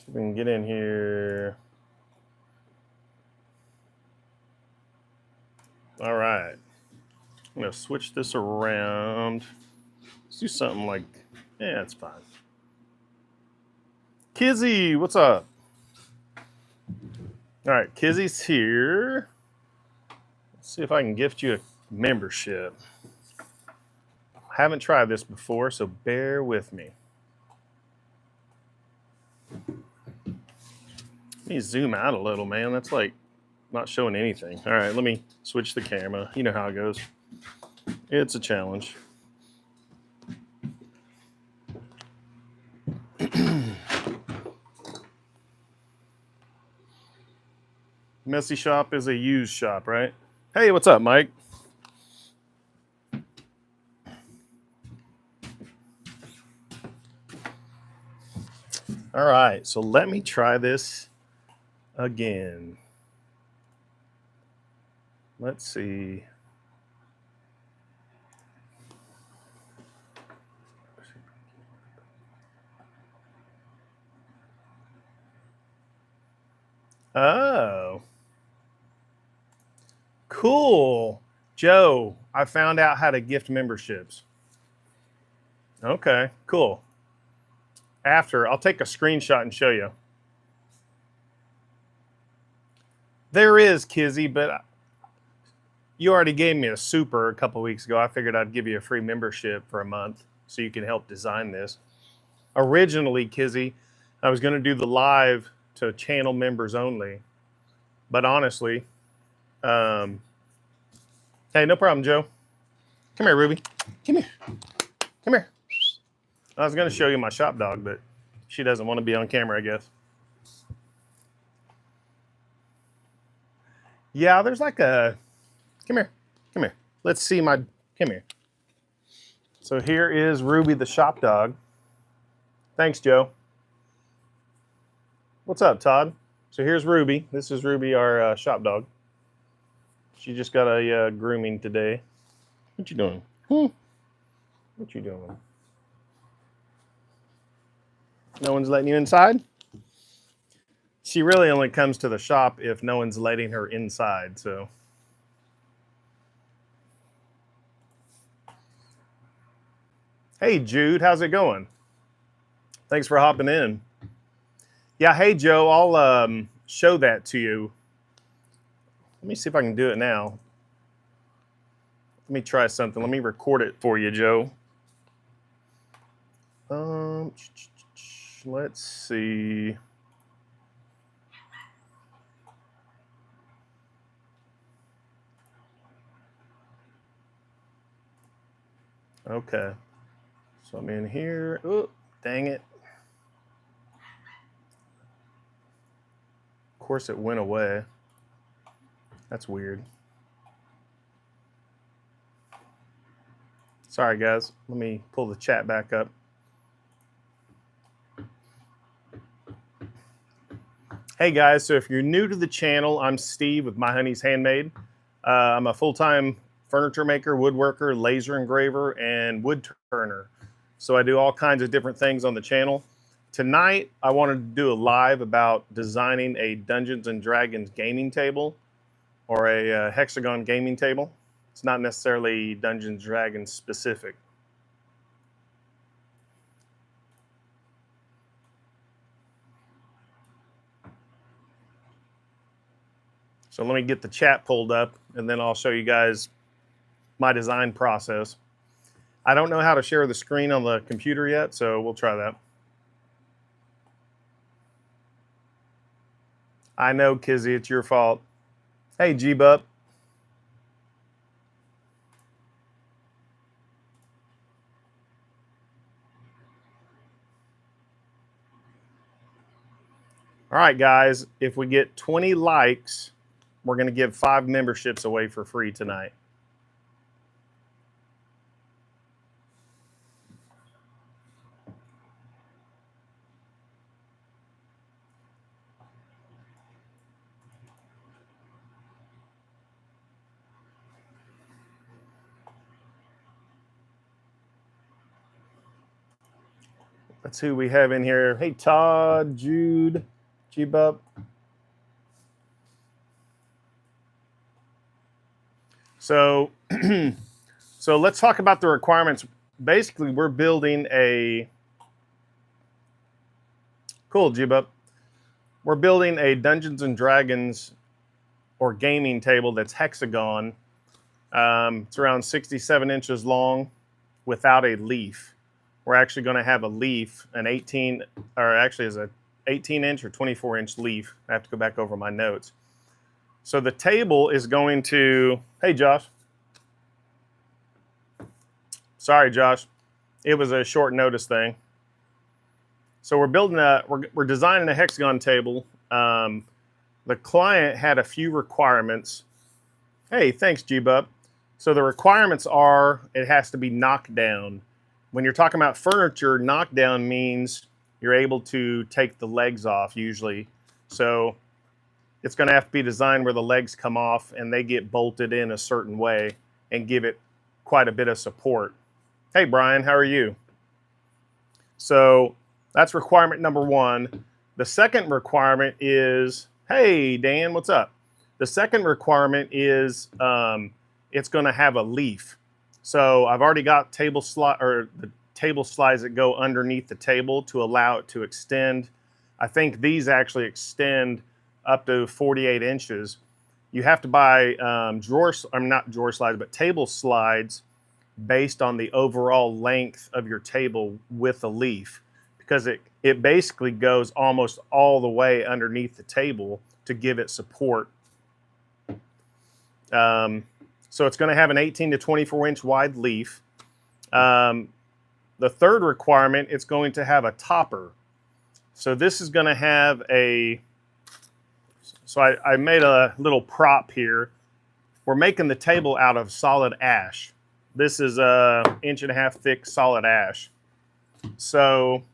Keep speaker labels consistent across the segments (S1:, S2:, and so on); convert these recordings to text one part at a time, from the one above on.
S1: See if we can get in here. All right. I'm going to switch this around. Let's do something like, yeah, it's fine. Kizzy, what's up? All right, Kizzy's here. Let's see if I can gift you a membership. Haven't tried this before, so bear with me. Let me zoom out a little, man. That's like not showing anything. All right, let me switch the camera. You know how it goes. It's a challenge. Messy shop is a used shop, right? Hey, what's up, Mike? All right, so let me try this again. Let's see. Oh, cool. Joe, I found out how to gift memberships. Okay, cool. After, I'll take a screenshot and show you. There is, Kizzy, but you already gave me a super a couple weeks ago. I figured I'd give you a free membership for a month so you can help design this. Originally, Kizzy, I was going to do the live to channel members only. But honestly, hey, no problem, Joe. Come here, Ruby. Come here. Come here. I was going to show you my shop dog, but she doesn't want to be on camera, I guess. Yeah, there's like a... Come here. Come here. Let's see my... Come here. So here is Ruby the shop dog. Thanks, Joe. What's up, Todd? So here's Ruby. This is Ruby, our shop dog. She just got a grooming today. What you doing? What you doing? No one's letting you inside? She really only comes to the shop if no one's letting her inside, so. Hey, Jude, how's it going? Thanks for hopping in. Yeah, hey, Joe, I'll show that to you. Let me see if I can do it now. Let me try something. Let me record it for you, Joe. Let's see. Okay. So I'm in here. Oh, dang it. Of course, it went away. That's weird. Sorry, guys. Let me pull the chat back up. Hey, guys. So if you're new to the channel, I'm Steve with My Honey's Handmade. I'm a full-time furniture maker, woodworker, laser engraver, and wood turner. So I do all kinds of different things on the channel. Tonight, I wanted to do a live about designing a Dungeons and Dragons gaming table or a hexagon gaming table. It's not necessarily Dungeons and Dragons specific. So let me get the chat pulled up and then I'll show you guys my design process. I don't know how to share the screen on the computer yet, so we'll try that. I know, Kizzy, it's your fault. Hey, G-Bup. All right, guys, if we get 20 likes, we're going to give 5 memberships away for free tonight. That's who we have in here. Hey, Todd, Jude, G-Bup. So, so let's talk about the requirements. Basically, we're building a cool G-Bup. We're building a Dungeons and Dragons or gaming table that's hexagon. It's around 67 inches long without a leaf. We're actually going to have a leaf, an 18, or actually is a 18-inch or 24-inch leaf. I have to go back over my notes. So the table is going to, hey Josh. Sorry, Josh. It was a short notice thing. So we're building we're designing a hexagon table. The client had a few requirements. Hey, thanks, G-Bub. So the requirements are it has to be knocked down. When you're talking about furniture, knockdown means you're able to take the legs off usually. So it's going to have to be designed where the legs come off and they get bolted in a certain way and give it quite a bit of support. Hey, Brian, how are you? So that's requirement number one. The second requirement is, hey, Dan, what's up? The second requirement is it's going to have a leaf. So I've already got the table slides that go underneath the table to allow it to extend. I think these actually extend up to 48 inches. You have to buy not drawer slides, but table slides based on the overall length of your table with a leaf, because it basically goes almost all the way underneath the table to give it support. So it's going to have an 18 to 24 inch wide leaf. The third requirement, it's going to have a topper. So this is going to have so I made a little prop here. We're making the table out of solid ash. This is a 1.5 inch thick solid ash. So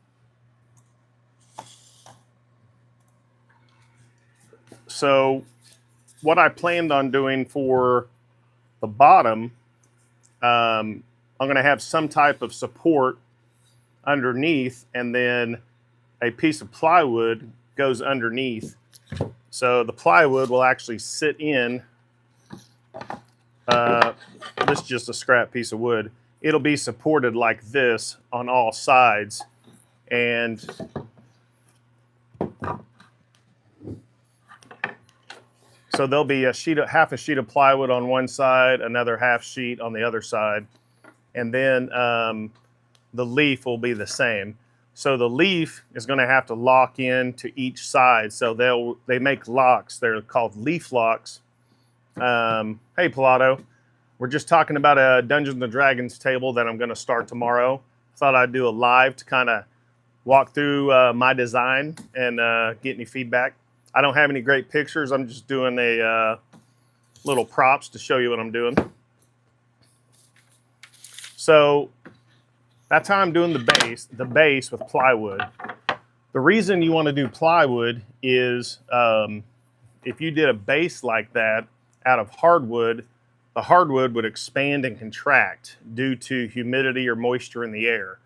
S1: what I planned on doing for the bottom, I'm going to have some type of support underneath, and then a piece of plywood goes underneath. So the plywood will actually sit in. This is just a scrap piece of wood. It'll be supported like this on all sides, and so there'll be half a sheet of plywood on one side, another half sheet on the other side, and then the leaf will be the same. So the leaf is going to have to lock in to each side. So they make locks. They're called leaf locks. Hey, Pilato. We're just talking about a Dungeons and Dragons table that I'm going to start tomorrow. Thought I'd do a live to kind of walk through my design and get any feedback. I don't have any great pictures. I'm just doing a little props to show you what I'm doing. So that's how I'm doing the base with plywood. The reason you want to do plywood is if you did a base like that out of hardwood, the hardwood would expand and contract due to humidity or moisture in the air.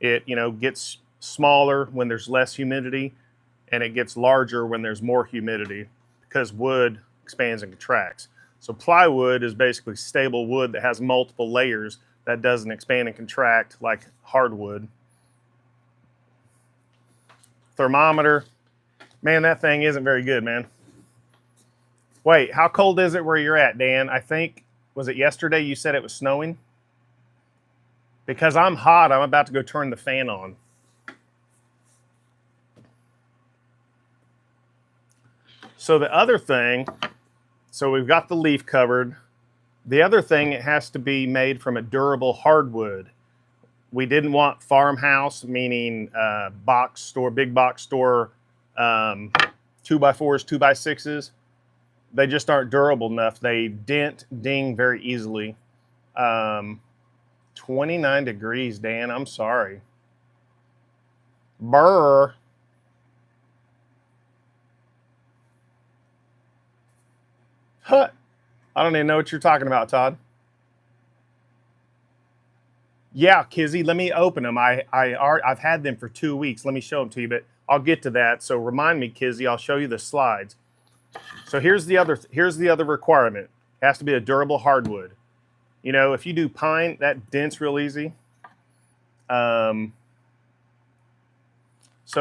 S1: It gets smaller when there's less humidity, and it gets larger when there's more humidity because wood expands and contracts. So plywood is basically stable wood that has multiple layers that doesn't expand and contract like hardwood. Thermometer. Man, that thing isn't very good, man. Wait, how cold is it where you're at, Dan? I think, was it yesterday you said it was snowing? Because I'm hot, I'm about to go turn the fan on. So the other thing, so we've got the leaf covered. The other thing, it has to be made from a durable hardwood. We didn't want farmhouse, meaning box store, big box store, 2x4s, 2x6s. They just aren't durable enough. They ding very easily. 29 degrees, Dan, I'm sorry. Brr. Huh. I don't even know what you're talking about, Todd. Yeah, Kizzy, let me open them. I've had them for 2 weeks. Let me show them to you, but I'll get to that. So remind me, Kizzy, I'll show you the slides. So here's the other requirement. It has to be a durable hardwood. You know, if you do pine, that dents real easy. So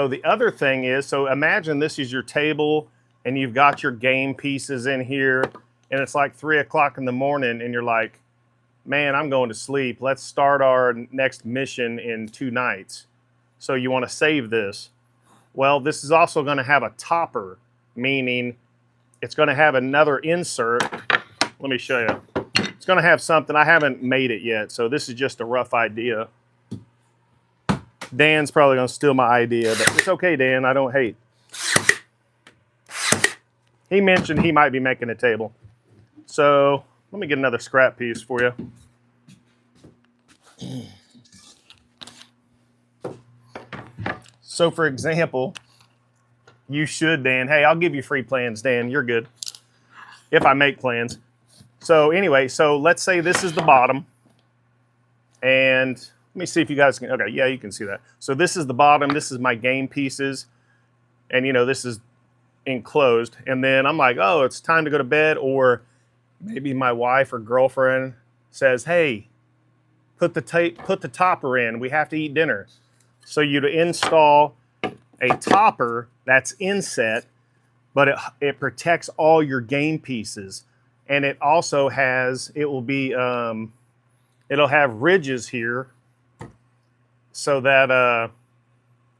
S1: the other thing is, so imagine this is your table and you've got your game pieces in here and it's like 3 o'clock in the morning and you're like, man, I'm going to sleep. Let's start our next mission in 2 nights. So you want to save this. Well, this is also going to have a topper, meaning it's going to have another insert. Let me show you. It's going to have something. I haven't made it yet, so this is just a rough idea. Dan's probably going to steal my idea, but it's okay, Dan. I don't hate. He mentioned he might be making a table. So let me get another scrap piece for you. So for example, you should, Dan. Hey, I'll give you free plans, Dan. You're good. If I make plans. So anyway, so let's say this is the bottom. And let me see if you guys can, okay, yeah, you can see that. So this is the bottom, this is my game pieces. And you know, this is enclosed. And then I'm like, oh, it's time to go to bed. Or maybe my wife or girlfriend says, hey, put the topper in. We have to eat dinner. So you'd install a topper that's inset, but it protects all your game pieces. And it also has, it will be, it'll have ridges here so that,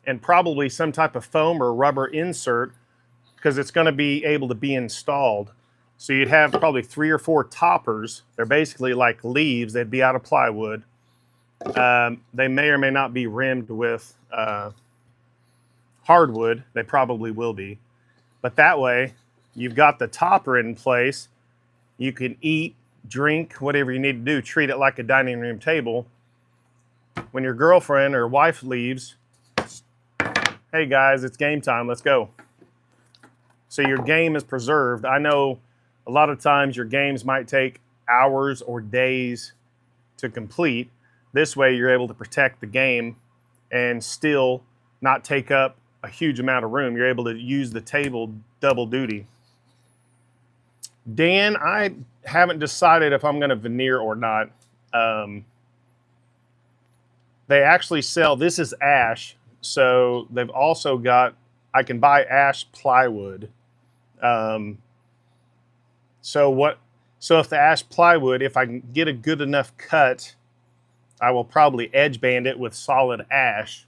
S1: and probably some type of foam or rubber insert because it's going to be able to be installed. So you'd have probably 3 or 4 toppers. They're basically like leaves. They'd be out of plywood. They may or may not be rimmed with hardwood. They probably will be. But that way, you've got the topper in place. You can eat, drink, whatever you need to do. Treat it like a dining room table. When your girlfriend or wife leaves, hey guys, it's game time. Let's go. So your game is preserved. I know a lot of times your games might take hours or days to complete. This way you're able to protect the game and still not take up a huge amount of room. You're able to use the table double duty. Dan, I haven't decided if I'm going to veneer or not. They actually sell, this is ash, so they've also got, I can buy ash plywood. So if the ash plywood, if I can get a good enough cut, I will probably edge band it with solid ash.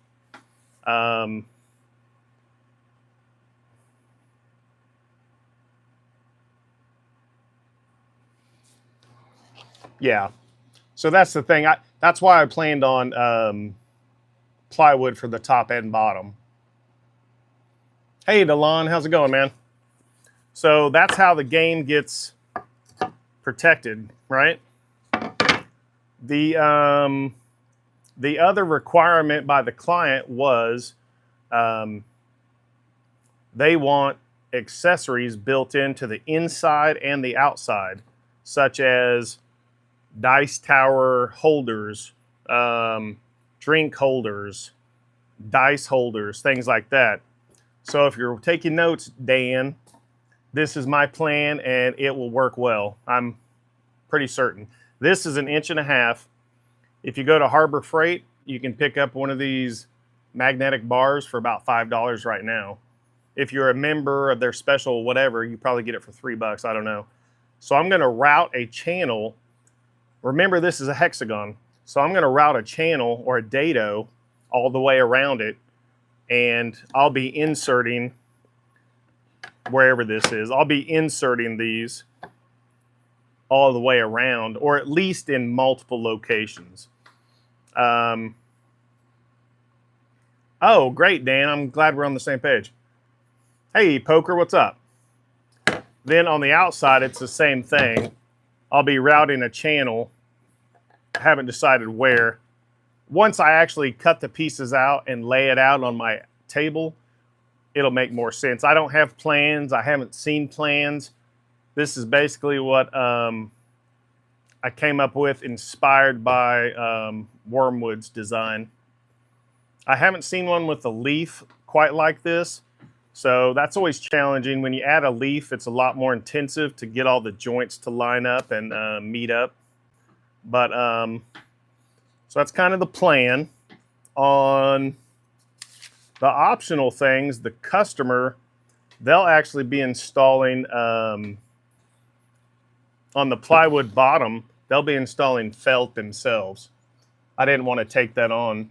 S1: Yeah, so that's the thing. That's why I planned on plywood for the top and bottom. Hey, Delon, how's it going, man? So that's how the game gets protected, right? The other requirement by the client was they want accessories built into the inside and the outside, such as dice tower holders, drink holders, dice holders, things like that. So if you're taking notes, Dan, this is my plan and it will work well. I'm pretty certain. This is 1.5 inches. If you go to Harbor Freight, you can pick up one of these magnetic bars for about $5 right now. If you're a member of their special whatever, you probably get it for $3. I don't know. So I'm going to route a channel. Remember, this is a hexagon. So I'm going to route a channel or a dado all the way around it. And I'll be inserting, wherever this is, I'll be inserting these all the way around, or at least in multiple locations. Oh, great, Dan. I'm glad we're on the same page. Hey, Poker, what's up? Then on the outside, it's the same thing. I'll be routing a channel. I haven't decided where. Once I actually cut the pieces out and lay it out on my table, it'll make more sense. I don't have plans. I haven't seen plans. This is basically what I came up with inspired by Wormwood's design. I haven't seen one with a leaf quite like this, so that's always challenging. When you add a leaf, it's a lot more intensive to get all the joints to line up and meet up. But so that's kind of the plan. On the optional things, the customer, they'll actually be installing on the plywood bottom, they'll be installing felt themselves. I didn't want to take that on.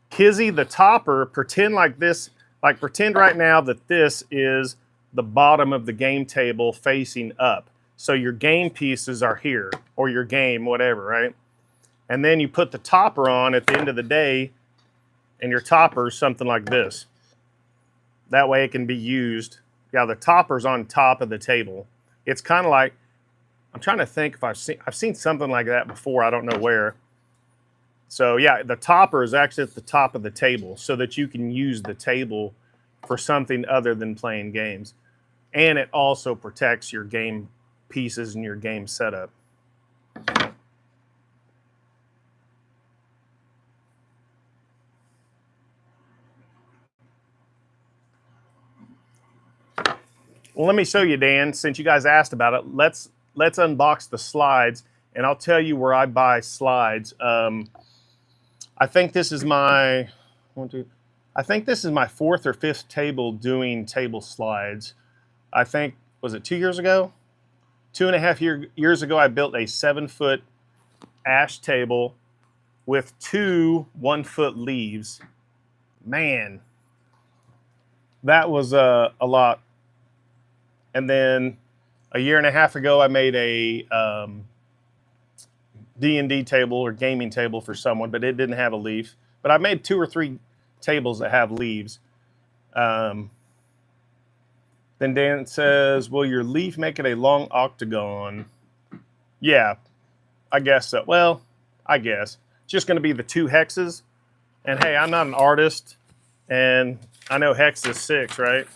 S1: Kizzy, the topper, pretend like this, like pretend right now that this is the bottom of the game table facing up. So your game pieces are here, or your game, whatever, right? And then you put the topper on at the end of the day, and your topper is something like this. That way it can be used. Yeah, the topper's on top of the table. It's kind of like, I'm trying to think if I've seen something like that before, I don't know where. So yeah, the topper is actually at the top of the table so that you can use the table for something other than playing games. And it also protects your game pieces and your game setup. Well, let me show you, Dan, since you guys asked about it. Let's unbox the slides, and I'll tell you where I buy slides. I think this is my I think this is my 4th or 5th table doing table slides. I think, was it 2 years ago? 2.5 years ago, I built a 7-foot ash table with 2 1-foot leaves. Man, that was a lot. And then a year and a half ago, I made a D&D table or gaming table for someone, but it didn't have a leaf. But I made 2 or 3 tables that have leaves. Then Dan says, will your leaf make it a long octagon? Yeah, I guess so. Well, I guess. It's just going to be the 2 hexes. And hey, I'm not an artist, and I know hex is 6, right?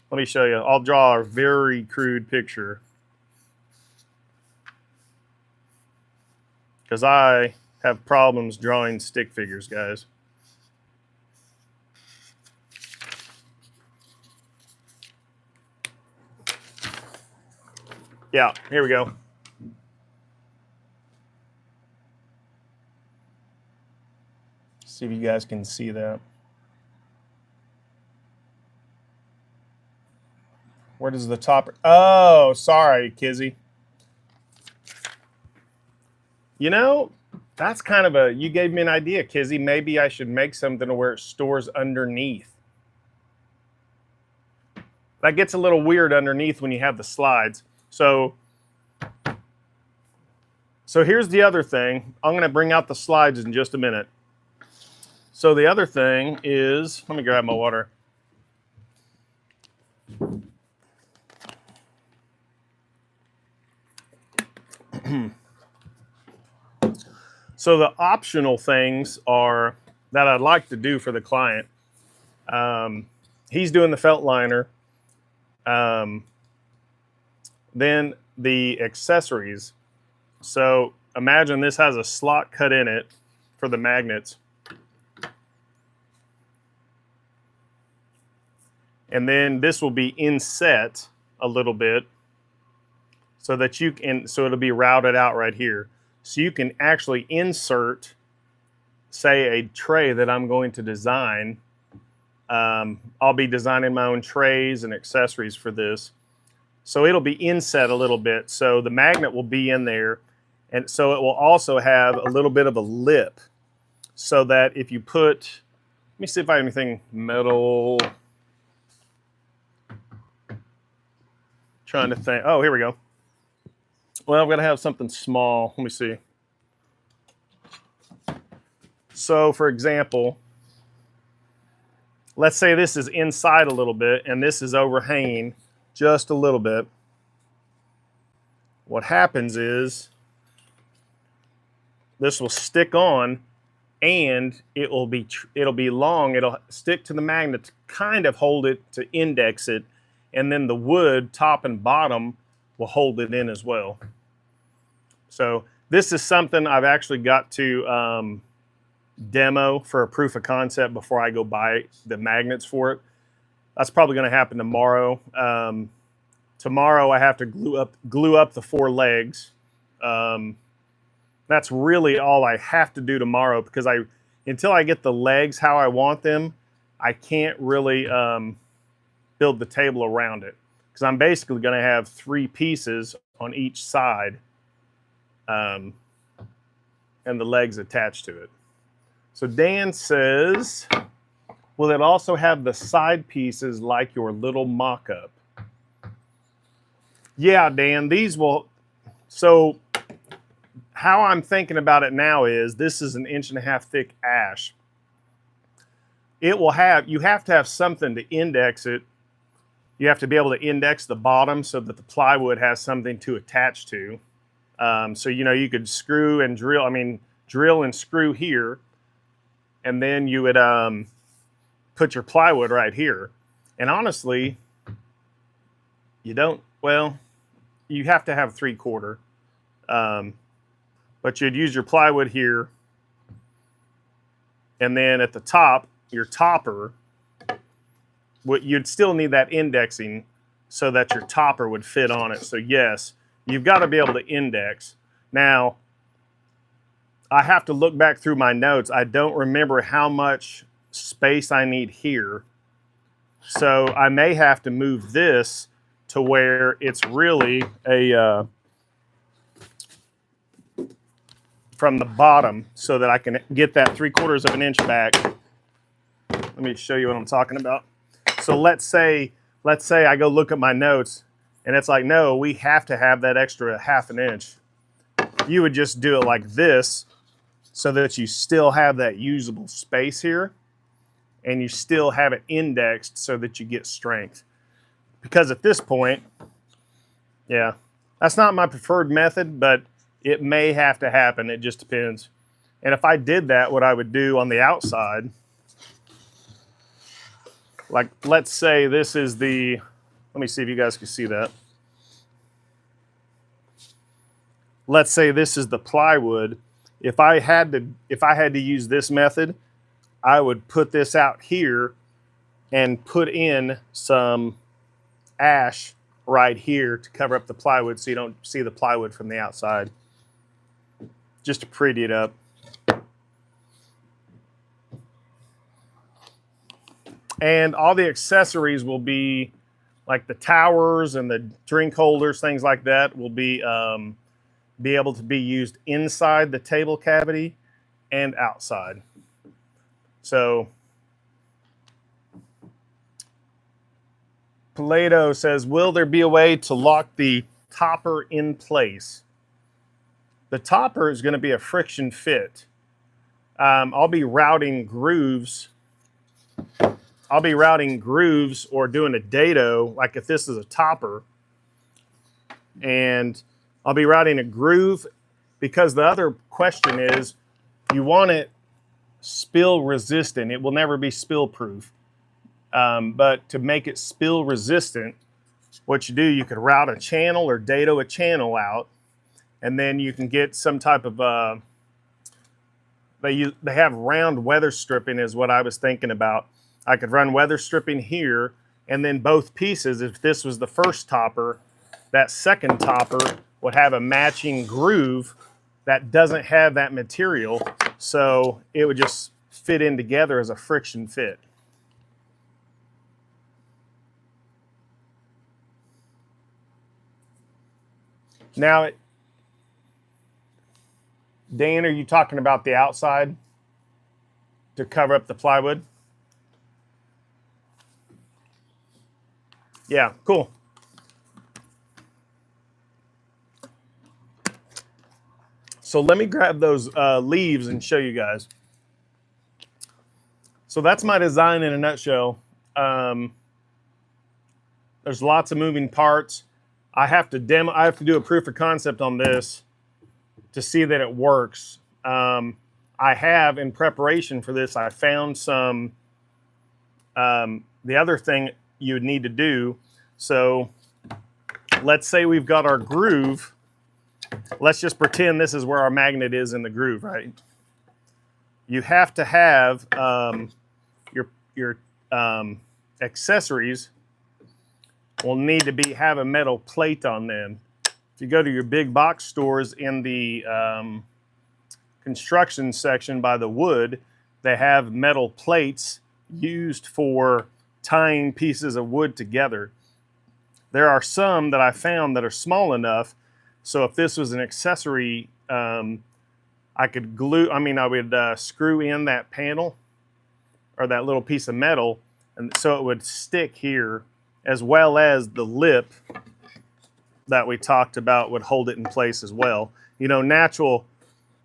S1: Let me show you. I'll draw a very crude picture, because I have problems drawing stick figures, guys. Yeah, here we go. See if you guys can see that. Where does the top? Oh, sorry, Kizzy. You know, that's kind of a, you gave me an idea, Kizzy. Maybe I should make something where it stores underneath. That gets a little weird underneath when you have the slides. So here's the other thing. I'm going to bring out the slides in just a minute. So the other thing is, let me grab my water. So the optional things are that I'd like to do for the client. He's doing the felt liner. Then the accessories. So imagine this has a slot cut in it for the magnets. And then this will be inset a little bit so that you can, so it'll be routed out right here. So you can actually insert, say, a tray that I'm going to design. I'll be designing my own trays and accessories for this. So it'll be inset a little bit. So the magnet will be in there. And so it will also have a little bit of a lip so that if you put, let me see if I have anything metal. Trying to think. Oh, here we go. Well, I'm going to have something small. Let me see. So, for example, let's say this is inside a little bit and this is overhanging just a little bit. What happens is this will stick on and it'll be long. It'll stick to the magnet to kind of hold it, to index it, and then the wood, top and bottom, will hold it in as well. So this is something I've actually got to demo for a proof of concept before I go buy the magnets for it. That's probably going to happen tomorrow. Tomorrow I have to glue up the 4 legs. That's really all I have to do tomorrow, because until I get the legs how I want them, I can't really build the table around it, because I'm basically going to have 3 pieces on each side, and the legs attached to it. So Dan says, will it also have the side pieces like your little mock-up? Yeah, Dan, these will. So how I'm thinking about it now is, this is an 1.5 inch thick ash. It will have, you have to have something to index it. You have to be able to index the bottom so that the plywood has something to attach to. So, you know, you could screw and drill, drill and screw here, and then you would put your plywood right here. And honestly, you don't, well, you have to have 3/4. But you'd use your plywood here, and then at the top, your topper, you'd still need that indexing so that your topper would fit on it. So yes, you've got to be able to index. Now, I have to look back through my notes. I don't remember how much space I need here. So I may have to move this to where it's really a from the bottom, so that I can get that 3/4 inch back. Let me show you what I'm talking about. So let's say I go look at my notes and it's like, no, we have to have that extra 1/2 inch. You would just do it like this, so that you still have that usable space here, and you still have it indexed so that you get strength. Because at this point, yeah, that's not my preferred method, but it may have to happen. It just depends. And if I did that, what I would do on the outside, like let's say this is the, let me see if you guys can see that. Let's say this is the plywood. If I had to use this method, I would put this out here and put in some ash right here to cover up the plywood, so you don't see the plywood from the outside, just to pretty it up. And all the accessories will be, like the towers and the drink holders, things like that, will be able to be used inside the table cavity and outside. So Plato says, will there be a way to lock the topper in place? The topper is going to be a friction fit. I'll be routing grooves. Or doing a dado, like if this is a topper, and I'll be routing a groove, because the other question is, you want it spill resistant. It will never be spill proof. But to make it spill resistant, what you do, you could route a channel or dado a channel out, and then you can get some type of, they have round weather stripping is what I was thinking about. I could run weather stripping here, and then both pieces, if this was the first topper, that second topper would have a matching groove that doesn't have that material, so it would just fit in together as a friction fit. Now, Dan, are you talking about the outside to cover up the plywood? Yeah, cool. So let me grab those leaves and show you guys. So that's my design in a nutshell. There's lots of moving parts. I have to do a proof of concept on this to see that it works. I have, in preparation for this, I found some, the other thing you would need to do. So let's say we've got our groove let's just pretend this is where our magnet is in the groove, right? You have to have your accessories will need to have a metal plate on them. If you go to your big box stores in the construction section by the wood, they have metal plates used for tying pieces of wood together. There are some that I found that are small enough, so if this was an accessory, I could I would screw in that panel or that little piece of metal, and so it would stick here, as well as the lip that we talked about would hold it in place as well. You know, natural.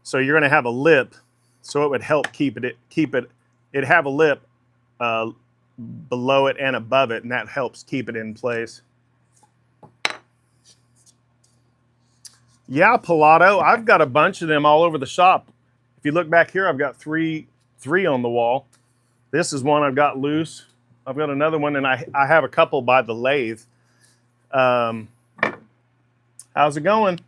S1: So you're going to have a lip, so it would help keep it. It'd have a lip below it and above it, and that helps keep it in place. Yeah, Pilato. I've got a bunch of them all over the shop. If you look back here, I've got three on the wall. This is one I've got loose. I've got another one, and I have a couple by the lathe. How's it going?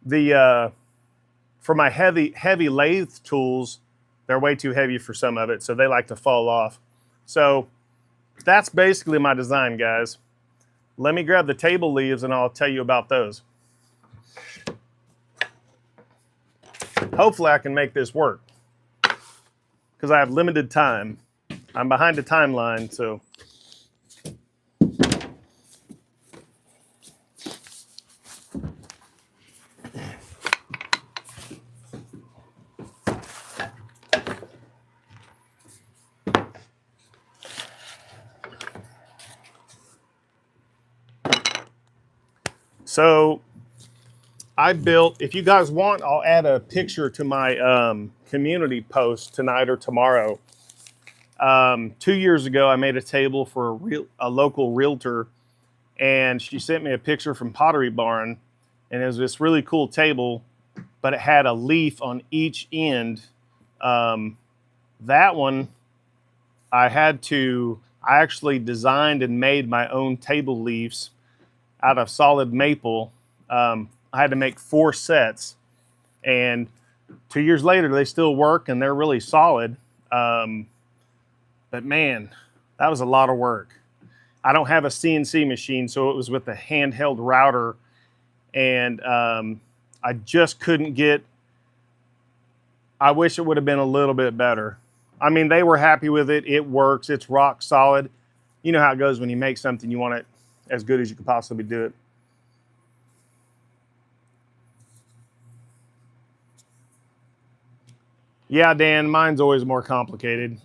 S1: For my heavy lathe tools, they're way too heavy for some of it, so they like to fall off. So that's basically my design, guys. Let me grab the table leaves and I'll tell you about those. Hopefully I can make this work because I have limited time. I'm behind the timeline, so. So I built, if you guys want, I'll add a picture to my community post tonight or tomorrow. 2 years ago, I made a table for a local realtor, and she sent me a picture from Pottery Barn, and it was this really cool table, but it had a leaf on each end. That one, I actually designed and made my own table leaves out of solid maple. I had to make 4 sets, and 2 years later, they still work and they're really solid. But man, that was a lot of work. I don't have a CNC machine, so it was with a handheld router, and I just couldn't get, I wish it would have been a little bit better. I mean, they were happy with it. It works. It's rock solid. You know how it goes when you make something, you want it as good as you could possibly do it. Yeah, Dan, mine's always more complicated.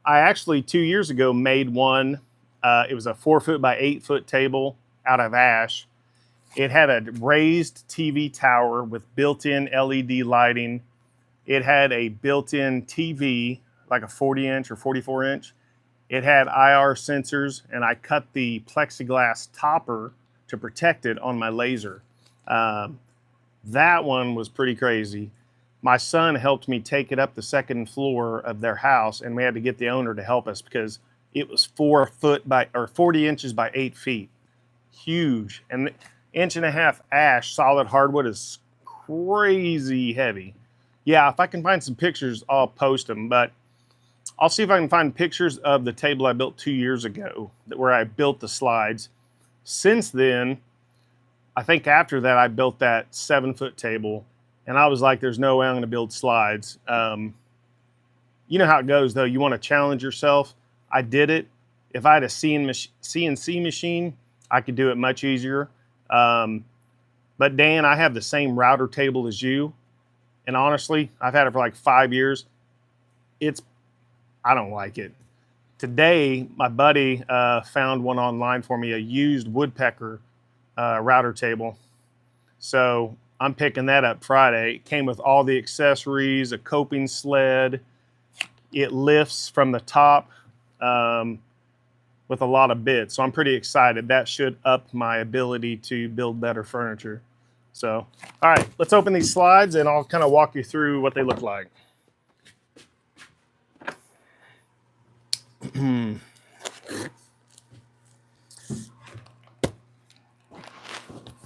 S1: I actually 2 years ago made one. It was a 4 foot by 8 foot table out of ash. It had a raised TV tower with built-in LED lighting. It had a built-in TV, like a 40 inch or 44 inch. It had IR sensors, and I cut the plexiglass topper to protect it on my laser. That one was pretty crazy. My son helped me take it up the second floor of their house, and we had to get the owner to help us because it was 40 inches by 8 feet. Huge. And 1.5 inch ash solid hardwood is crazy heavy. Yeah, if I can find some pictures, I'll post them, but I'll see if I can find pictures of the table I built 2 years ago where I built the slides. Since then, I think after that, I built that 7 foot table, and I was like, there's no way I'm going to build slides. You know how it goes, though. You want to challenge yourself. I did it. If I had a CNC machine, I could do it much easier. But Dan, I have the same router table as you. And honestly, I've had it for like 5 years. I don't like it. Today, my buddy found one online for me, a used woodpecker router table. So I'm picking that up Friday. It came with all the accessories, a coping sled. It lifts from the top with a lot of bits. So I'm pretty excited. That should up my ability to build better furniture. So, all right, let's open these slides and I'll kind of walk you through what they look like.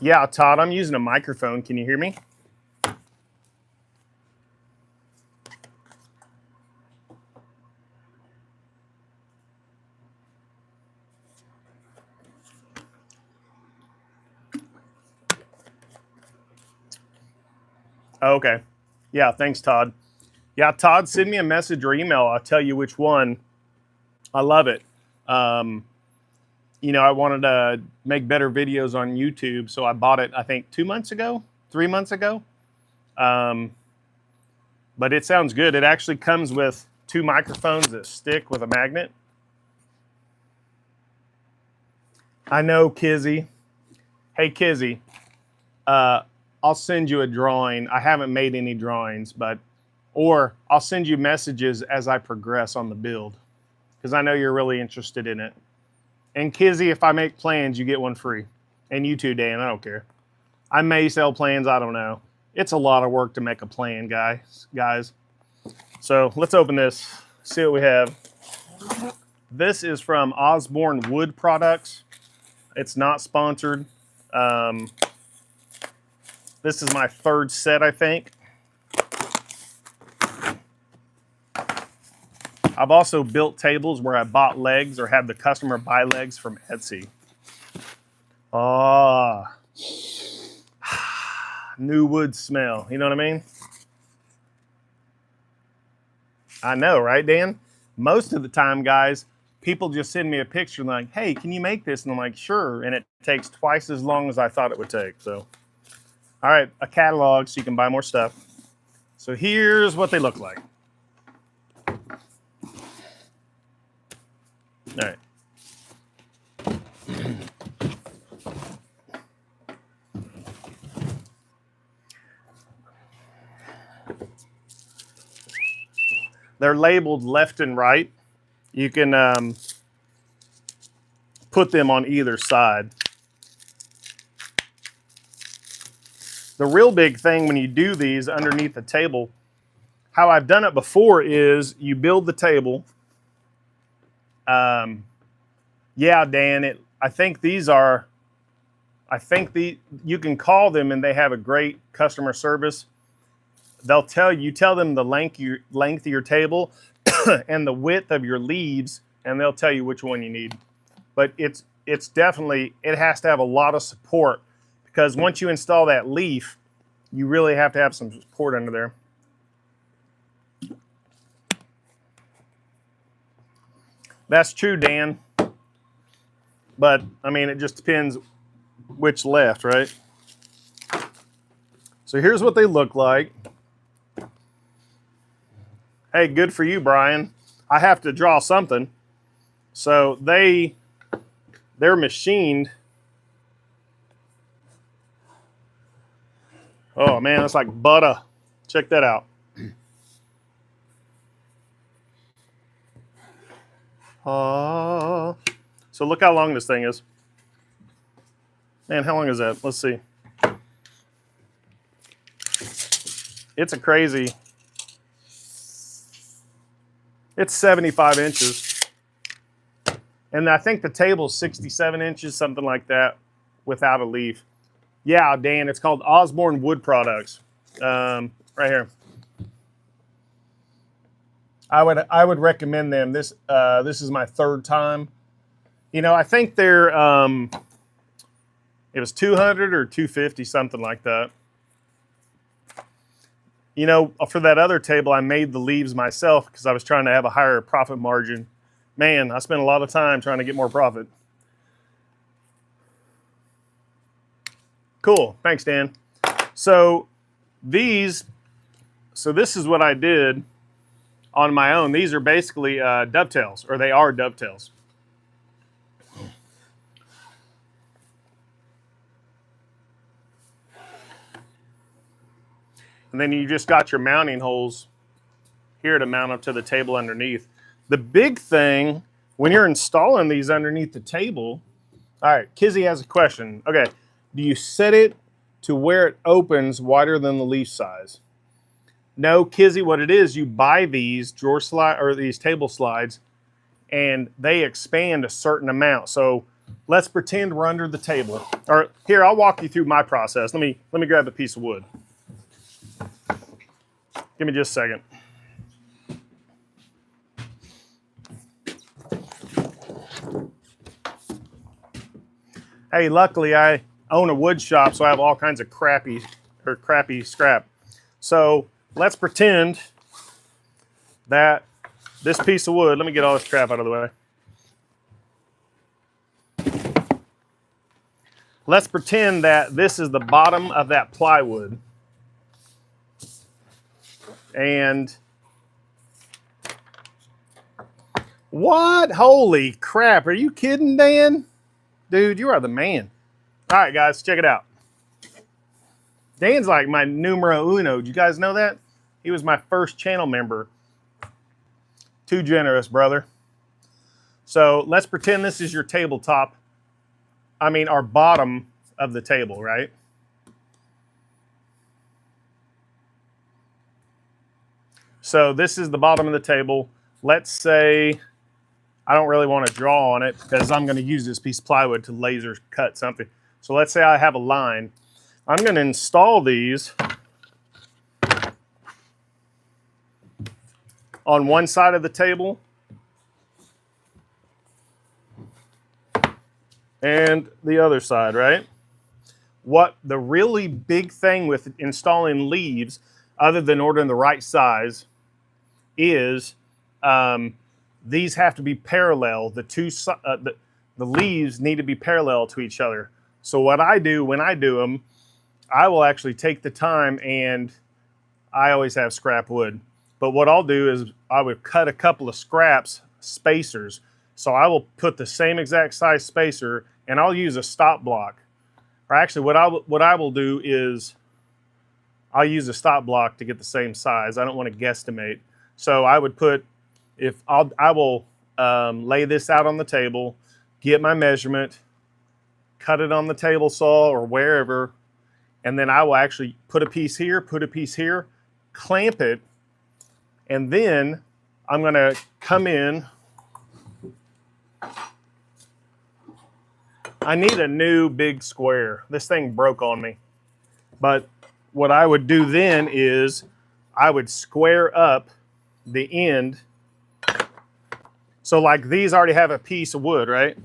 S1: Yeah, Todd, I'm using a microphone. Can you hear me? Okay. Yeah, thanks, Todd. Yeah, Todd, send me a message or email. I'll tell you which one. I love it. I wanted to make better videos on YouTube, so I bought it, I think, 2 months ago, 3 months ago. But it sounds good. It actually comes with 2 microphones that stick with a magnet. I know, Kizzy. Hey, Kizzy, I'll send you a drawing. I haven't made any drawings, or I'll send you messages as I progress on the build, because I know you're really interested in it. And Kizzy, if I make plans, you get one free. And you too, Dan, I don't care. I may sell plans, I don't know. It's a lot of work to make a plan, guys. So let's open this, see what we have. This is from Osborne Wood Products. It's not sponsored. This is my 3rd set, I think. I've also built tables where I bought legs or had the customer buy legs from Etsy. Ah, new wood smell. You know what I mean? I know, right, Dan? Most of the time, guys, people just send me a picture and like, hey, can you make this? And I'm like, sure. And it takes twice as long as I thought it would take. So, all right, a catalog so you can buy more stuff. So here's what they look like. All right. They're labeled left and right. You can put them on either side. The real big thing when you do these underneath the table, how I've done it before is you build the table. Yeah, Dan, I think these are, you can call them and they have a great customer service. They'll tell them the length of your table and the width of your leaves, and they'll tell you which one you need. But it's definitely, it has to have a lot of support, because once you install that leaf, you really have to have some support under there. That's true, Dan. But, I mean, it just depends which left, right? So here's what they look like. Hey, good for you, Brian. I have to draw something. So they're machined. Oh, man, it's like butter. Check that out. So look how long this thing is. Man, how long is that? Let's see. It's a crazy. It's 75 inches. And I think the table's 67 inches, something like that, without a leaf. Yeah, Dan, it's called Osborne Wood Products. Right here. I would recommend them. This is my 3rd time. You know, I think they're it was 200 or 250, something like that. You know, for that other table, I made the leaves myself because I was trying to have a higher profit margin. Man, I spent a lot of time trying to get more profit. Cool, thanks, Dan. So this is what I did on my own. These are basically dovetails, or they are dovetails. And then you just got your mounting holes here to mount up to the table underneath. The big thing when you're installing these underneath the table, all right, Kizzy has a question. Okay, do you set it to where it opens wider than the leaf size? No, Kizzy, what it is, you buy these drawer slide or these table slides, and they expand a certain amount. So let's pretend we're under the table. Or here, I'll walk you through my process. Let me grab a piece of wood. Give me just a second. Hey, luckily I own a wood shop, so I have all kinds of crappy scrap. So let's pretend that this piece of wood, let me get all this crap out of the way. Let's pretend that this is the bottom of that plywood. And what? Holy crap, are you kidding, Dan? Dude, you are the man. All right, guys, check it out. Dan's like my numero uno. Do you guys know that? He was my first channel member. Too generous, brother. So let's pretend this is your tabletop. I mean, our bottom of the table, right? So this is the bottom of the table. Let's say I don't really want to draw on it because I'm going to use this piece of plywood to laser cut something. So let's say I have a line. I'm going to install these on one side of the table and the other side, right? What the really big thing with installing leaves, other than ordering the right size, is these have to be parallel. The leaves need to be parallel to each other. So what I do when I do them, I will actually take the time, and I always have scrap wood. But what I'll do is I would cut a couple of spacers. So I will put the same exact size spacer, and I'll use a stop block. Or actually, what I will do is I'll use a stop block to get the same size. I don't want to guesstimate. So I would put, I will lay this out on the table, get my measurement, cut it on the table saw or wherever, and then I will actually put a piece here, clamp it, and then I'm going to come in. I need a new big square. This thing broke on me. But what I would do then is I would square up the end. So like these already have a piece of wood, right?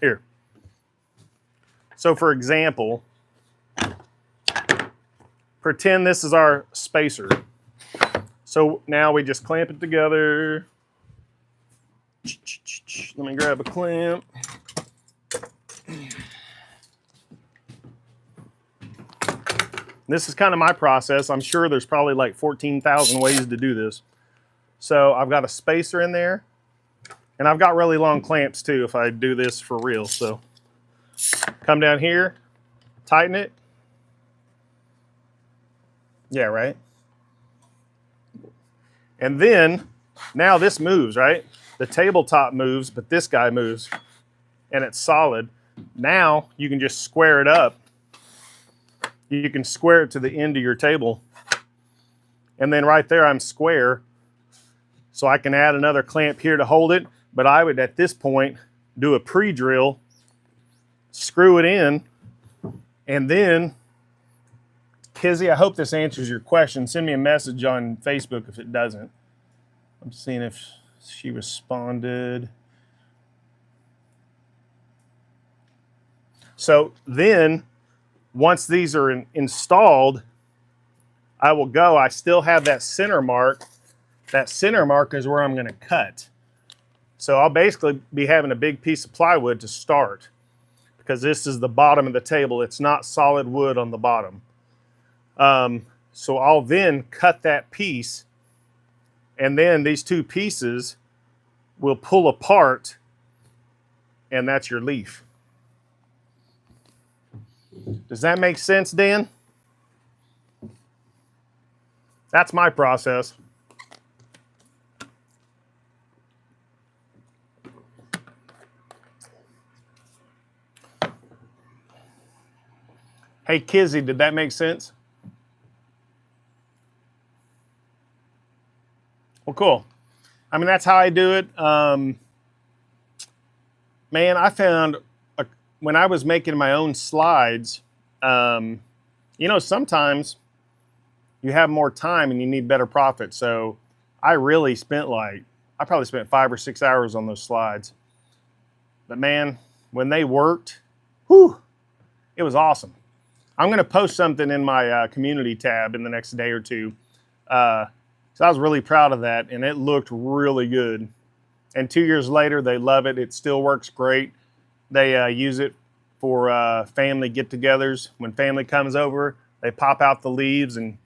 S1: Here. So for example, pretend this is our spacer. So now we just clamp it together. Let me grab a clamp. This is kind of my process. I'm sure there's probably like 14,000 ways to do this. So I've got a spacer in there, and I've got really long clamps too if I do this for real. So come down here, tighten it. Yeah, right? And then now this moves, right? The tabletop moves, but this guy moves, and it's solid. Now you can just square it up. You can square it to the end of your table. And then right there, I'm square. So I can add another clamp here to hold it. But I would, at this point, do a pre-drill, screw it in, and then, Kizzy, I hope this answers your question. Send me a message on Facebook if it doesn't. I'm seeing if she responded. So then, once these are installed, I will go. I still have that center mark. That center mark is where I'm going to cut. So I'll basically be having a big piece of plywood to start, because this is the bottom of the table. It's not solid wood on the bottom. So I'll then cut that piece, and then these two pieces will pull apart, and that's your leaf. Does that make sense, Dan? That's my process. Hey, Kizzy, did that make sense? Well, cool. I mean, that's how I do it. man, I found when I was making my own slides, you know, sometimes you have more time and you need better profit. So I really spent I probably spent 5 or 6 hours on those slides. But man, when they worked, whew, it was awesome. I'm going to post something in my community tab in the next day or two. So I was really proud of that, and it looked really good. And 2 years later, they love it. It still works great. They use it for family get-togethers. When family comes over, they pop out the leaves, and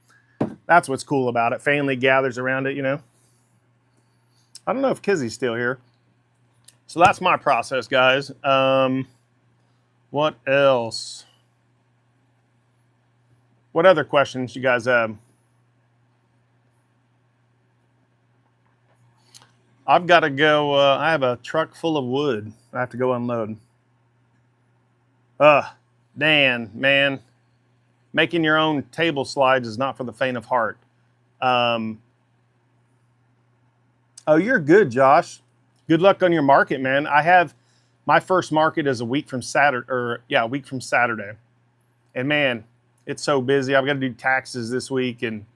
S1: that's what's cool about it. Family gathers around it, you know. I don't know if Kizzy's still here. So that's my process, guys. What else? What other questions you guys have? I've got to go. I have a truck full of wood. I have to go unload. Dan, man, making your own table slides is not for the faint of heart. Oh, you're good, Josh. Good luck on your market, man. I have my first market is a week from Saturday, a week from Saturday. And man, it's so busy. I've got to do taxes this week and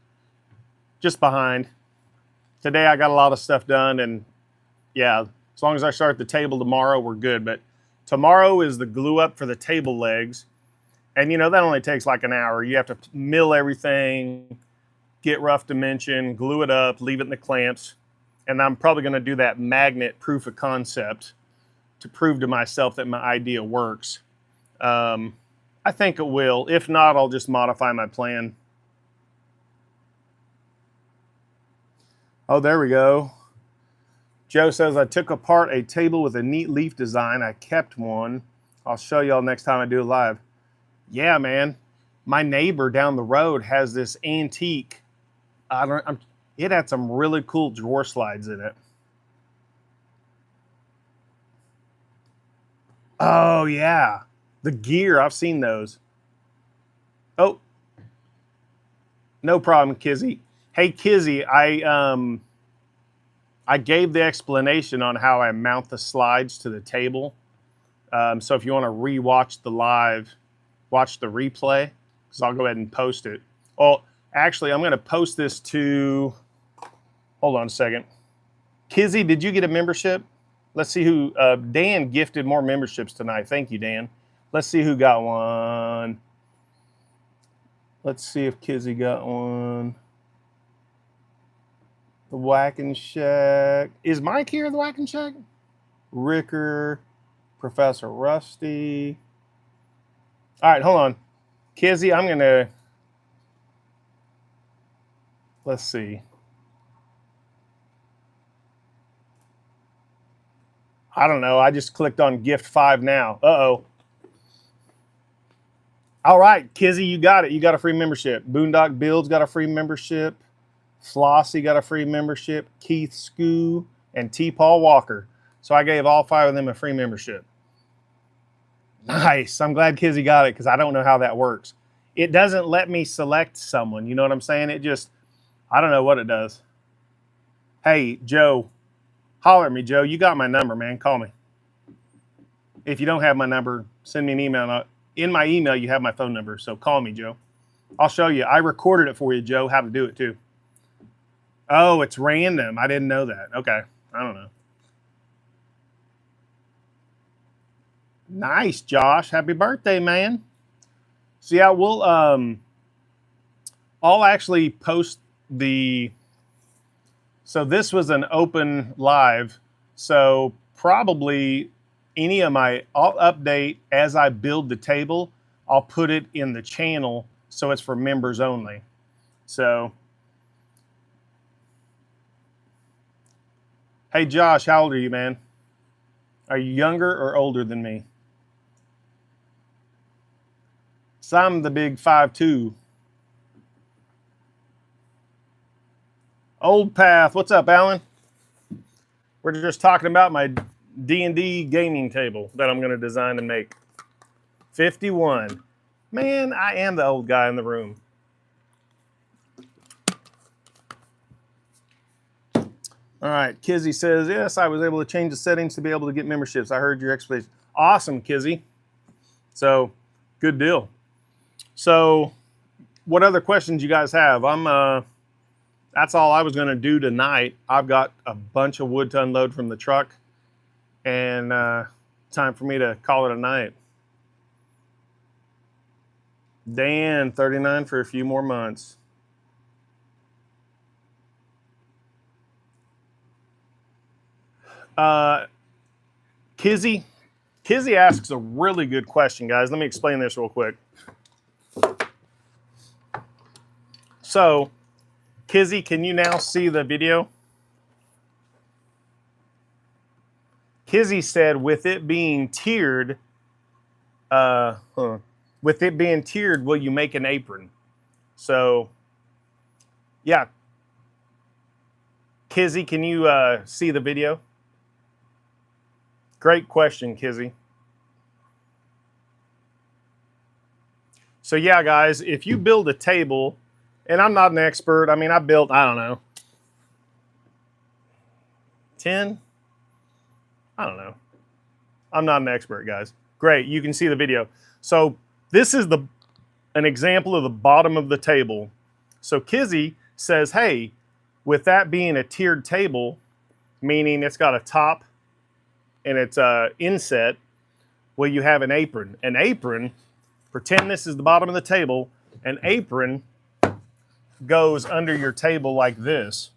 S1: just behind. Today I got a lot of stuff done, and yeah, as long as I start the table tomorrow, we're good. But tomorrow is the glue up for the table legs. And you know, that only takes like an hour. You have to mill everything, get rough dimension, glue it up, leave it in the clamps. And I'm probably going to do that magnet proof of concept to prove to myself that my idea works. I think it will. If not, I'll just modify my plan. Oh, there we go. Joe says, I took apart a table with a neat leaf design. I kept one. I'll show y'all next time I do it live. Yeah, man. My neighbor down the road has this antique. It had some really cool drawer slides in it. Oh, yeah. The gear, I've seen those. Oh, no problem, Kizzy. Hey, Kizzy, I gave the explanation on how I mount the slides to the table. So if you want to re-watch the live, watch the replay, because I'll go ahead and post it. Oh, actually, I'm going to post this to... Hold on a second. Kizzy, did you get a membership? Let's see who... Dan gifted more memberships tonight. Thank you, Dan. Let's see who got one. Let's see if Kizzy got one. The Whacking Shack. Is Mike here, the Whacking Shack? Ricker. Professor Rusty. All right, hold on. Kizzy, I'm going to... Let's see. I don't know. I just clicked on gift 5 now. Uh-oh. All right, Kizzy, you got it. You got a free membership. Boondock Builds got a free membership. Flossie got a free membership. Keith Skoo and T. Paul Walker. So I gave all 5 of them a free membership. Nice. I'm glad Kizzy got it because I don't know how that works. It doesn't let me select someone. You know what I'm saying? It just, I don't know what it does. Hey, Joe. Holler at me, Joe. You got my number, man. Call me. If you don't have my number, send me an email. In my email, you have my phone number, so call me, Joe. I'll show you. I recorded it for you, Joe, how to do it, too. Oh, it's random. I didn't know that. Okay. I don't know. Nice, Josh. Happy birthday, man. So, yeah, I'll actually post the... So this was an open live, so probably I'll update as I build the table. I'll put it in the channel so it's for members only. So, hey Josh, how old are you, man? Are you younger or older than me? So I'm the big 5'2". Old Path, what's up, Alan? We're just talking about my D&D gaming table that I'm going to design and make. 51. Man, I am the old guy in the room. All right, Kizzy says, yes, I was able to change the settings to be able to get memberships. I heard your explanation. Awesome, Kizzy. So, good deal. So, what other questions you guys have? That's all I was going to do tonight. I've got a bunch of wood to unload from the truck, and time for me to call it a night. Dan, 39 for a few more months. Kizzy asks a really good question, guys. Let me explain this real quick. So, Kizzy, can you now see the video? Kizzy said, with it being tiered, will you make an apron? So, yeah. Kizzy, can you see the video? Great question, Kizzy. So yeah, guys, if you build a table, and I'm not an expert. I mean, I built, I don't know, 10? I don't know. I'm not an expert, guys. Great, you can see the video. So this is an example of the bottom of the table. So Kizzy says, hey, with that being a tiered table, meaning it's got a top and it's inset, will you have an apron? An apron, pretend this is the bottom of the table, an apron goes under your table like this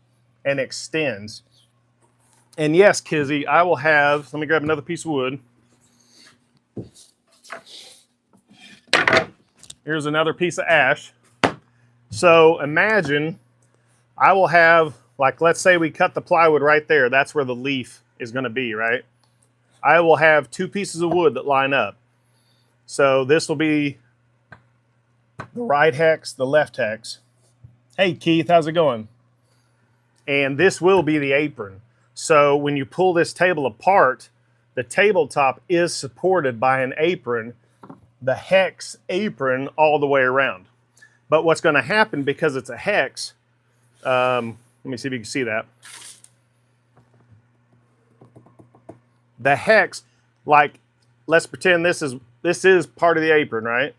S1: and extends. And yes, Kizzy, I will have, let me grab another piece of wood. Here's another piece of ash. So imagine I will have, like, let's say we cut the plywood right there. That's where the leaf is going to be, right? I will have two pieces of wood that line up. So this will be the right hex, the left hex. Hey, Keith, how's it going? And this will be the apron. So when you pull this table apart, the tabletop is supported by an apron, the hex apron all the way around. But what's going to happen, because it's a hex, let me see if you can see that. The hex, like, let's pretend this is part of the apron, right?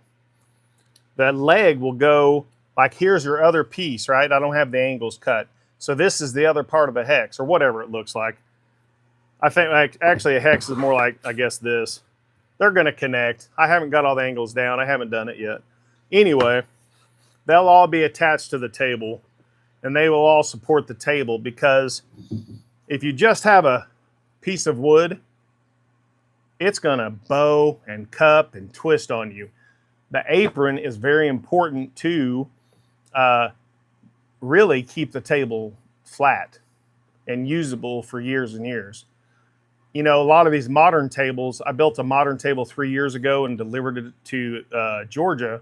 S1: The leg will go, like, here's your other piece, right? I don't have the angles cut. So this is the other part of a hex, or whatever it looks like. I think, like, actually a hex is more like, I guess, this. They're going to connect. I haven't got all the angles down. I haven't done it yet. Anyway, they'll all be attached to the table, and they will all support the table, because if you just have a piece of wood, it's going to bow and cup and twist on you. The apron is very important to really keep the table flat and usable for years and years. You know, a lot of these modern tables, I built a modern table 3 years ago and delivered it to Georgia.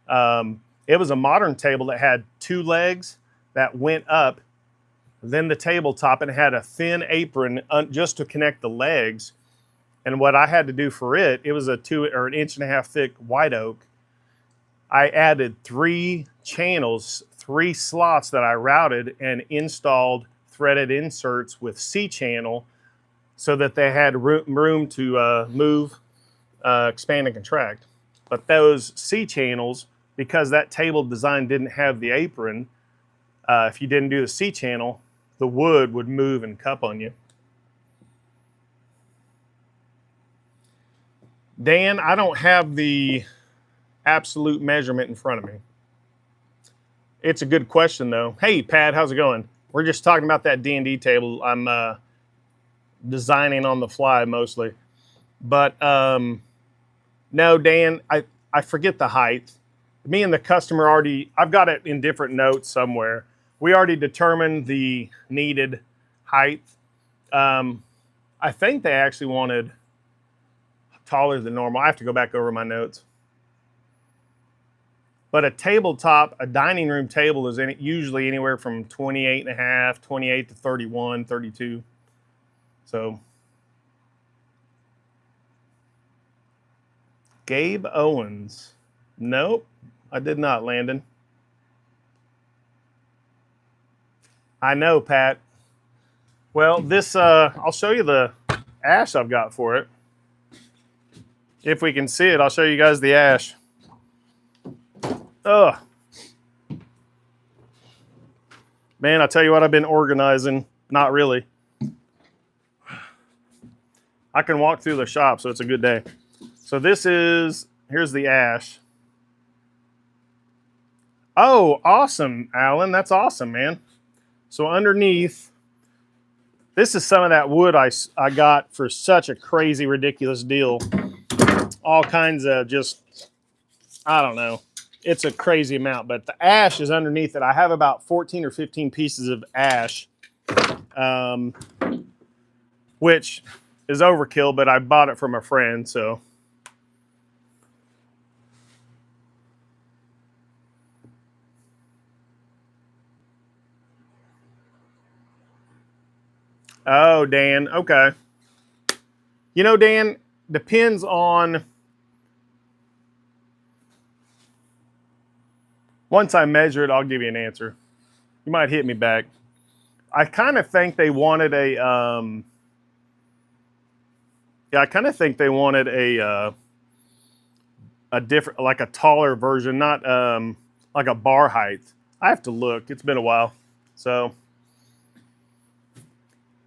S1: It was a modern table that had two legs that went up, then the tabletop, and it had a thin apron just to connect the legs. And what I had to do for it, it was a 1.5 inch thick white oak. I added 3 channels, 3 slots that I routed and installed threaded inserts with C-channel so that they had room to move, expand, and contract. But those C-channels, because that table design didn't have the apron, if you didn't do the C-channel, the wood would move and cup on you. Dan, I don't have the absolute measurement in front of me. It's a good question, though. Hey, Pat, how's it going? We're just talking about that D&D table. I'm designing on the fly mostly. But no, Dan, I forget the height. Me and the customer I've got it in different notes somewhere. We already determined the needed height. I think they actually wanted taller than normal. I have to go back over my notes. But a tabletop, a dining room table is usually anywhere from 28.5, 28 to 31, 32. So, Gabe Owens. Nope, I did not, Landon. I know, Pat. Well, this, I'll show you the ash I've got for it. If we can see it, I'll show you guys the ash. Ugh. Man, I tell you what, I've been organizing. Not really. I can walk through the shop, so it's a good day. So this is, here's the ash. Oh, awesome, Alan. That's awesome, man. So underneath, this is some of that wood I got for such a crazy, ridiculous deal. All kinds of just, I don't know. It's a crazy amount, but the ash is underneath it. I have about 14 or 15 pieces of ash, which is overkill, but I bought it from a friend, so. Oh, Dan, okay. You know, Dan, depends on, once I measure it, I'll give you an answer. You might hit me back. I kind of think they wanted a, I kind of think they wanted a different, like a taller version, not like a bar height. I have to look. It's been a while. So,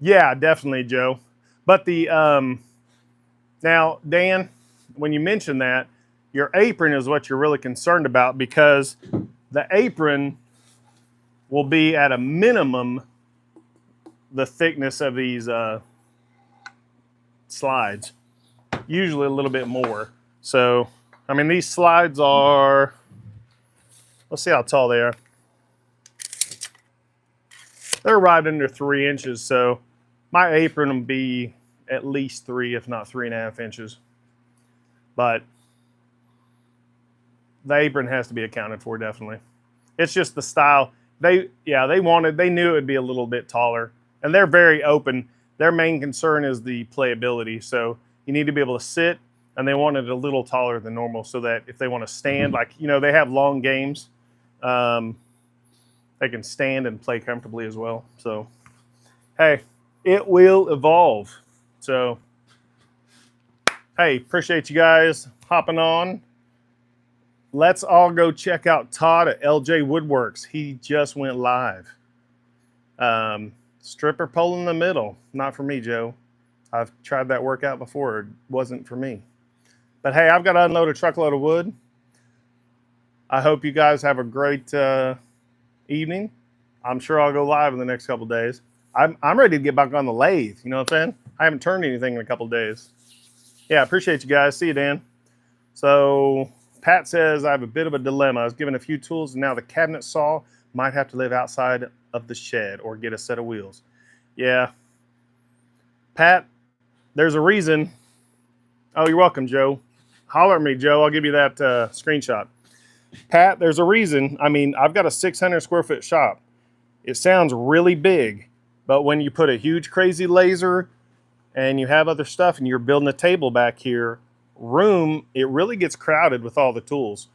S1: yeah, definitely, Joe. But the, now, Dan, when you mention that, your apron is what you're really concerned about, because the apron will be at a minimum the thickness of these slides, usually a little bit more. So, I mean, these slides are, let's see how tall they are. They're right under 3 inches, so my apron will be at least 3, if not 3.5 inches. But the apron has to be accounted for, definitely. It's just the style. They knew it would be a little bit taller, and they're very open. Their main concern is the playability, so you need to be able to sit, and they want it a little taller than normal so that if they want to stand, like, you know, they have long games, they can stand and play comfortably as well. So, hey, it will evolve. So, hey, appreciate you guys hopping on. Let's all go check out Todd at LJ Woodworks. He just went live. Stripper pole in the middle. Not for me, Joe. I've tried that workout before. It wasn't for me. But hey, I've got to unload a truckload of wood. I hope you guys have a great evening. I'm sure I'll go live in the next couple days. I'm ready to get back on the lathe. You know what I'm saying? I haven't turned anything in a couple days. Yeah, appreciate you guys. See you, Dan. So Pat says, I have a bit of a dilemma. I was given a few tools, and now the cabinet saw might have to live outside of the shed or get a set of wheels. Yeah. Pat, there's a reason. Oh, you're welcome, Joe. Holler at me, Joe. I'll give you that screenshot. Pat, there's a reason. I mean, I've got a 600 square foot shop. It sounds really big, but when you put a huge crazy laser and you have other stuff and you're building a table back here, it really gets crowded with all the tools.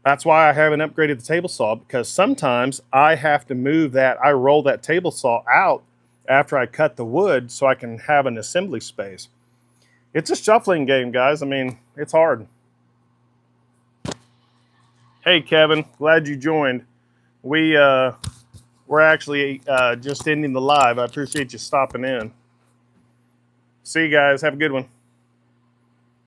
S1: That's why I haven't upgraded the table saw, because sometimes I have to move that. I roll that table saw out after I cut the wood so I can have an assembly space. It's a shuffling game, guys. I mean, it's hard. Hey, Kevin, glad you joined. We're actually just ending the live. I appreciate you stopping in. See you guys. Have a good one.